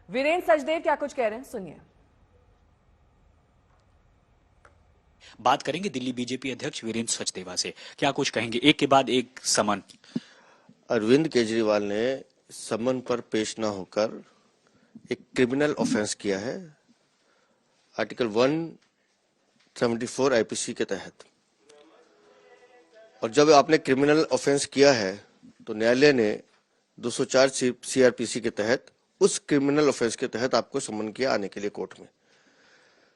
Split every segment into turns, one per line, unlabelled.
वीरेंद्र सचदेव क्या कुछ कह रहे हैं, सुनिए।
बात करेंगे दिल्ली बीजेपी अध्यक्ष वीरेंद्र सचदेवा से, क्या कुछ कहेंगे? एक के बाद एक समन।
अरविंद केजरीवाल ने समन पर पेश न होकर एक क्रिमिनल ऑफेंस किया है आर्टिकल 174 आईपीसी के तहत। और जब आपने क्रिमिनल ऑफेंस किया है तो न्यायालय ने 204 सीआरपीसी के तहत उस क्रिमिनल ऑफेंस के तहत आपको सम्मन किया आने के लिए कोर्ट में।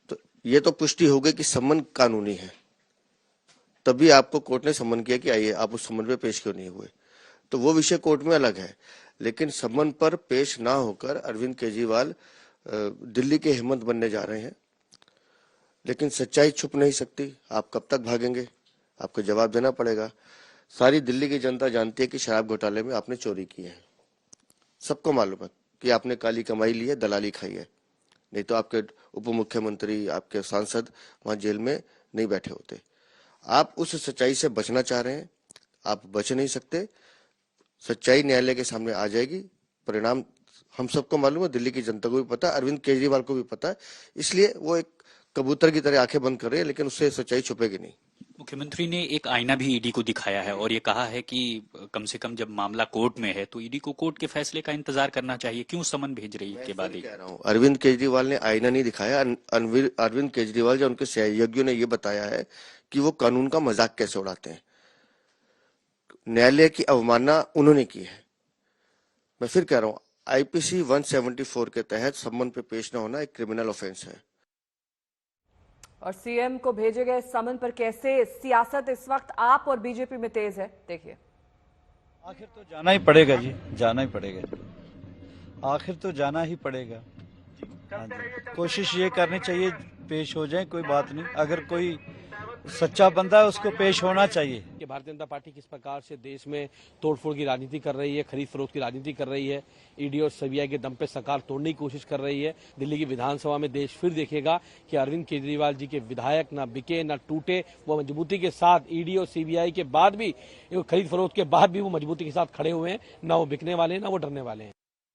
तो ये तो पुष्टि हो गई कि सम्मन कानूनी है, तभी आपको कोर्ट ने सम्मन किया कि आइए। आप उस सम्मन पे पेश क्यों नहीं हुए, तो वो विषय कोर्ट में अलग है। लेकिन सम्मन पर पेश ना होकर अरविंद केजरीवाल दिल्ली के हेमंत बनने जा रहे हैं। लेकिन सच्चाई छुप नहीं सकती। आप कब तक भागेंगे? आपको जवाब देना पड़ेगा। सारी दिल्ली की जनता जानती है कि शराब घोटाले में आपने चोरी की है। सबको मालूम है कि आपने काली कमाई ली है, दलाली खाई है, नहीं तो आपके उप मुख्यमंत्री, आपके सांसद वहां जेल में नहीं बैठे होते। आप उस सच्चाई से बचना चाह रहे हैं, आप बच नहीं सकते। सच्चाई न्यायालय के सामने आ जाएगी। परिणाम हम सबको मालूम है, दिल्ली की जनता को भी पता है, अरविंद केजरीवाल को भी पता है। इसलिए वो एक कबूतर की तरह आंखें बंद कर रहे हैं, लेकिन उससे सच्चाई छुपेगी नहीं।
मुख्यमंत्री ने एक आईना भी ईडी को दिखाया है और ये कहा है कि कम से कम जब मामला कोर्ट में है तो ईडी को कोर्ट के फैसले का इंतजार करना चाहिए। क्यों समन भेज रही है के बाद?
कह रहा हूँ, अरविंद केजरीवाल ने आईना नहीं दिखाया। अरविंद केजरीवाल या उनके सहयोगियों ने ये बताया है कि वो कानून का मजाक कैसे उड़ाते हैं। न्यायालय की अवमानना उन्होंने की है। मैं फिर कह रहा हूँ, आईपीसी 174 के तहत सम्मन पे पेश न होना एक क्रिमिनल ऑफेंस है।
और सीएम को भेजे गए समन पर कैसे सियासत इस वक्त आप और बीजेपी में तेज है, देखिए।
आखिर तो जाना ही पड़ेगा जी, जाना ही पड़ेगा। आखिर तो जाना ही पड़ेगा। हाँ जी, कोशिश ये करनी चाहिए पेश हो जाए, कोई बात नहीं। अगर कोई सच्चा बंदा है उसको पेश होना चाहिए।
कि भारतीय जनता पार्टी किस प्रकार से देश में तोड़फोड़ की राजनीति कर रही है, खरीद फरोख्त की राजनीति कर रही है, ईडी और सीबीआई के दम पे सरकार तोड़ने की कोशिश कर रही है। दिल्ली की विधानसभा में देश फिर देखेगा कि अरविंद केजरीवाल जी के विधायक ना बिके ना टूटे। वो मजबूती के साथ ईडी और सीबीआई के बाद भी, खरीद फरोख्त के बाद भी वो मजबूती के साथ खड़े हुए हैं। ना वो बिकने वाले हैं, ना वो डरने वाले हैं।